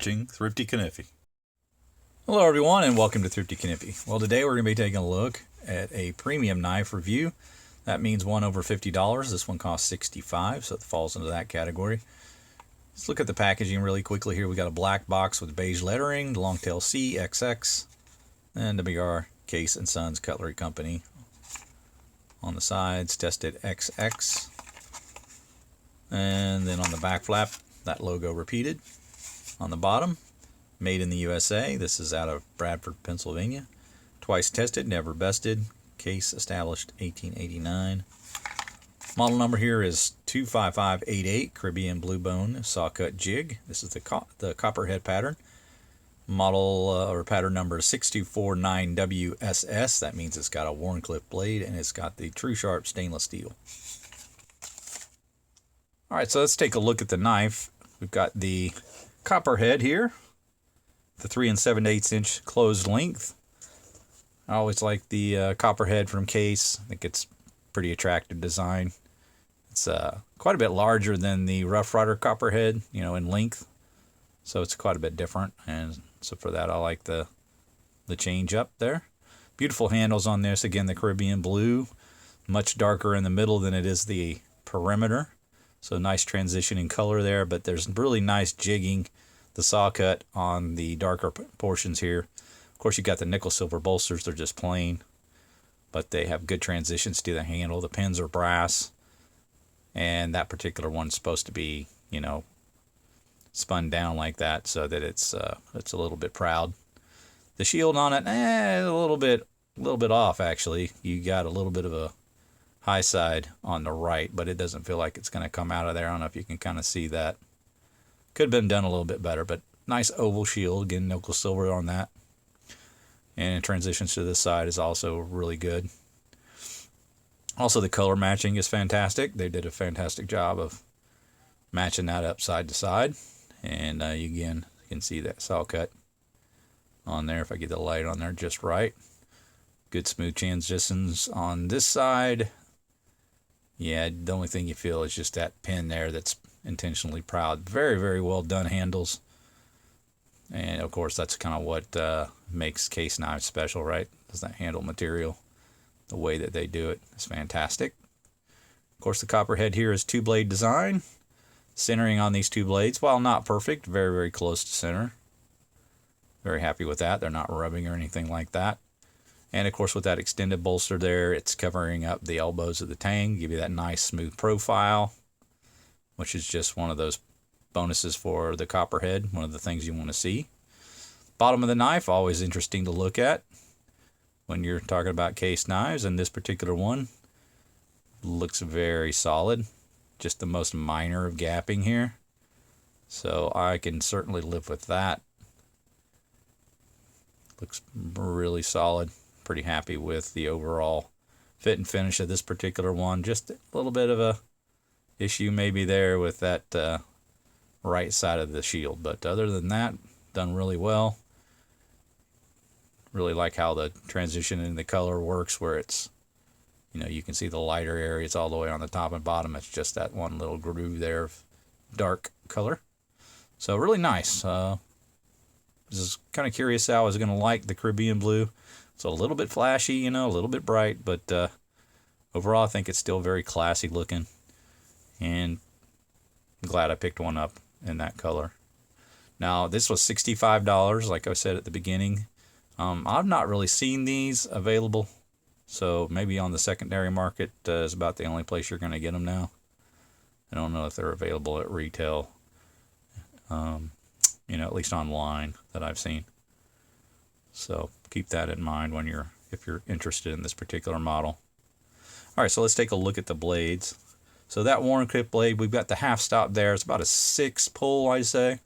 watching Thrifty Kaniffy. Hello everyone and welcome to Thrifty Kaniffy. Well, today we're going to be taking a look at a premium knife review. That means one over $50. This one costs $65, so it falls into that category. Let's look at the packaging really quickly here. We got a black box with beige lettering, the Longtail C, XX, and WR Case & Sons Cutlery Company. On the sides, tested XX. And then on the back flap, that logo repeated. On the bottom, made in the USA. This is out of Bradford, Pennsylvania. Twice tested, never busted. Case established 1889. Model number here is 25588 Caribbean Blue Bone Sawcut Jig. This is the Copperhead pattern. Model or pattern number is 6249WSS. That means it's got a Wharncliffe blade and it's got the Tru-sharp stainless steel. Alright, so let's take a look at the knife. We've got the Copperhead here, the 3 7/8 inch closed length. I always like the Copperhead from Case. I think it's pretty attractive design. It's quite a bit larger than the Rough Rider Copperhead, in length. So it's quite a bit different, and so for that I like the change up there. Beautiful handles on this. Again, the Caribbean blue, much darker in the middle than it is the perimeter. So nice transition in color there, but there's really nice jigging, the Sawcut on the darker portions here. Of course, you got the nickel silver bolsters. They're just plain, but they have good transitions to the handle. The pins are brass, and that particular one's supposed to be, spun down like that so that it's a little bit proud. The shield on it, a little bit off actually. You got a little bit of a high side on the right, but it doesn't feel like it's going to come out of there. I don't know if you can kind of see that. Could have been done a little bit better, but nice oval shield. Again, nickel silver on that. And transitions to this side is also really good. Also, the color matching is fantastic. They did a fantastic job of matching that up side to side. And again, you can see that Sawcut on there if I get the light on there just right. Good smooth transitions on this side. Yeah, the only thing you feel is just that pin there that's intentionally proud. Very, very well done handles. And of course, that's kind of what makes Case knives special, right? Is that handle material. The way that they do it is fantastic. Of course, the Copperhead here is two-blade design. Centering on these two blades, while not perfect, very, very close to center. Very happy with that. They're not rubbing or anything like that. And of course, with that extended bolster there, it's covering up the elbows of the tang, give you that nice smooth profile, which is just one of those bonuses for the Copperhead, one of the things you want to see. Bottom of the knife, always interesting to look at when you're talking about Case knives, and this particular one looks very solid. Just the most minor of gapping here. So I can certainly live with that. Looks really solid. Pretty happy with the overall fit and finish of this particular one. Just a little bit of a issue maybe there with that right side of the shield. But other than that, done really well. Really like how the transition in the color works, where it's, you can see the lighter areas all the way on the top and bottom. It's just that one little groove there of dark color. So really nice. Just kind of curious how I was going to like the Caribbean blue. It's a little bit flashy, a little bit bright, but overall I think it's still very classy looking. And I'm glad I picked one up in that color. Now, this was $65, like I said at the beginning. I've not really seen these available. So maybe on the secondary market is about the only place you're going to get them now. I don't know if they're available at retail, at least online that I've seen. So keep that in mind if you're interested in this particular model. All right, so let's take a look at the blades. So that Wharncliffe blade, we've got the half stop there. It's about a 6 pull, I'd say,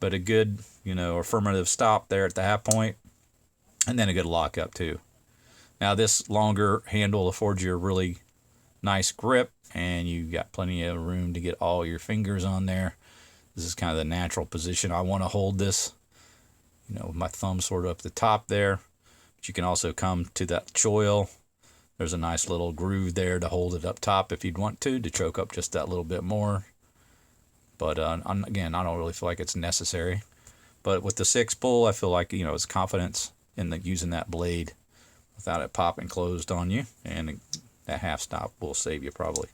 but a good, affirmative stop there at the half point, and then a good lock up too. Now this longer handle affords you a really nice grip, and you've got plenty of room to get all your fingers on there. This is kind of the natural position I want to hold this, with my thumb sort of up the top there. But you can also come to that choil. There's a nice little groove there to hold it up top if you'd want to choke up just that little bit more. But again, I don't really feel like it's necessary. But with the 6 pull, I feel like, it's confidence in using that blade without it popping closed on you. And that half stop will save you probably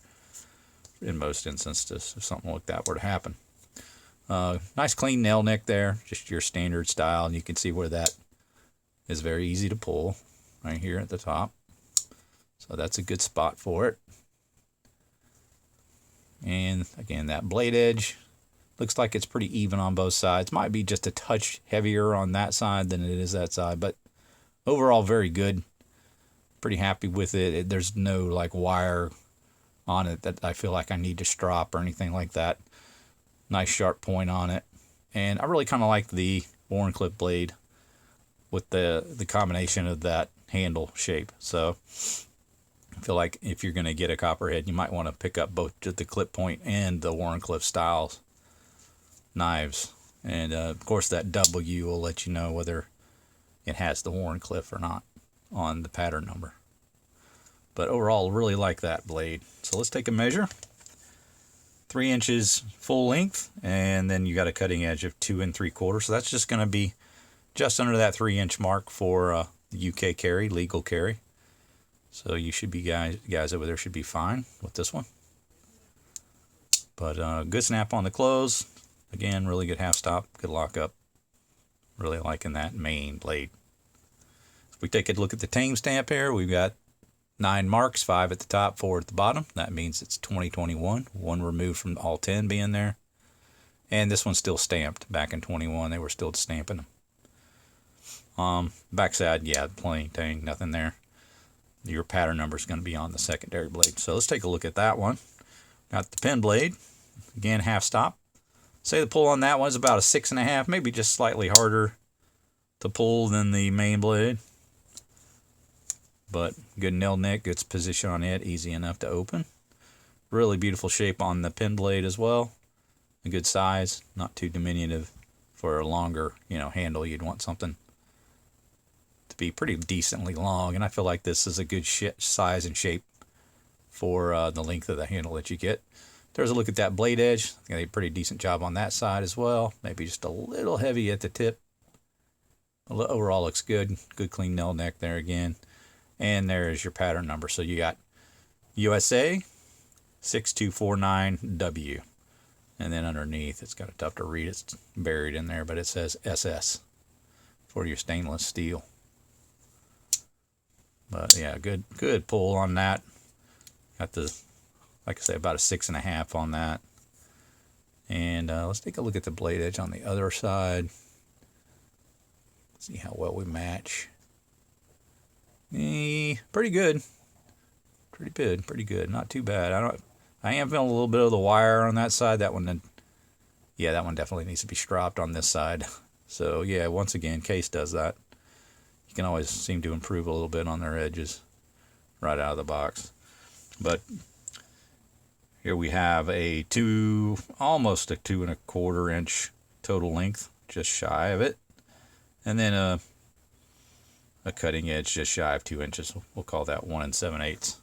in most instances if something like that were to happen. Nice clean nail neck there, just your standard style. And you can see where that is very easy to pull right here at the top. So that's a good spot for it. And again, that blade edge looks like it's pretty even on both sides. Might be just a touch heavier on that side than it is that side, but overall very good. Pretty happy with it. There's no like wire on it that I feel like I need to strop or anything like that. Nice sharp point on it. And I really kind of like the Wharncliffe blade with the combination of that handle shape. So I feel like if you're going to get a Copperhead, you might want to pick up both the clip point and the Wharncliffe styles knives. And of course that W will let you know whether it has the Wharncliffe or not on the pattern number. But overall, really like that blade. So let's take a measure. 3 inches full length, and then you got a cutting edge of 2 3/4. So that's just going to be just under that 3-inch mark for the UK carry, legal carry. So you should be guys over there should be fine with this one. But good snap on the close. Again, really good half stop, good lock up. Really liking that main blade. If we take a look at the tame stamp here, we've got 9 marks, 5 at the top, 4 at the bottom. That means it's 2021. 1 removed from all 10 being there. And this one's still stamped. Back in 21, they were still stamping them. Backside, yeah, plain thing, nothing there. Your pattern number is going to be on the secondary blade. So let's take a look at that one. Got the pen blade. Again, half stop. Say the pull on that one is about a 6.5, maybe just slightly harder to pull than the main blade. But good nail neck, good position on it, easy enough to open. Really beautiful shape on the pen blade as well. A good size, not too diminutive for a longer, handle. You'd want something to be pretty decently long, and I feel like this is a good size and shape for the length of the handle that you get. There's a look at that blade edge. I think they did a pretty decent job on that side as well. Maybe just a little heavy at the tip. Overall looks good. Good clean nail neck there again. And there is your pattern number. So you got USA 6249W. And then underneath, it's kind of tough to read. It's buried in there, but it says SS for your stainless steel. But yeah, good pull on that. Got the, like I say, about a 6.5 on that. And let's take a look at the blade edge on the other side. See how well we match. Pretty good. Pretty good. Not too bad. I am feeling a little bit of the wire on that side. That one, yeah, that one definitely needs to be stropped on this side. So yeah, once again, Case does that. You can always seem to improve a little bit on their edges right out of the box. But here we have almost a 2 1/4 inch total length, just shy of it. And then a cutting edge just shy of 2 inches. We'll call that 1 7/8.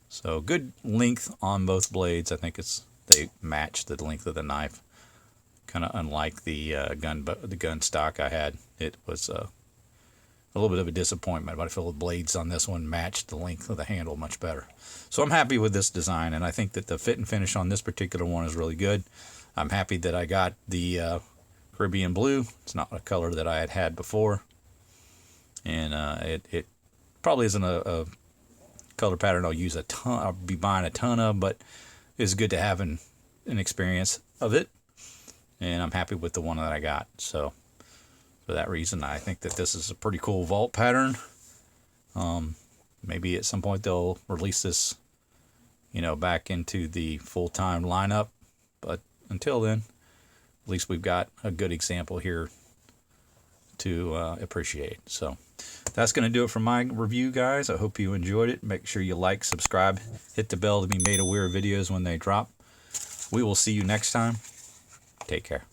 So good length on both blades. I think they match the length of the knife. Kind of unlike the gun stock I had. It was a little bit of a disappointment, but I feel the blades on this one matched the length of the handle much better. So I'm happy with this design, and I think that the fit and finish on this particular one is really good. I'm happy that I got the Caribbean blue. It's not a color that I had before. And it probably isn't a color pattern I'll be buying a ton of, but it's good to have an experience of it. And I'm happy with the one that I got. So for that reason, I think that this is a pretty cool vault pattern. Maybe at some point they'll release this, back into the full-time lineup. But until then, at least we've got a good example here to appreciate. So that's going to do it for my review, guys. I hope you enjoyed it. Make sure you like, subscribe, hit the bell to be made aware of videos when they drop. We will see you next time. Take care.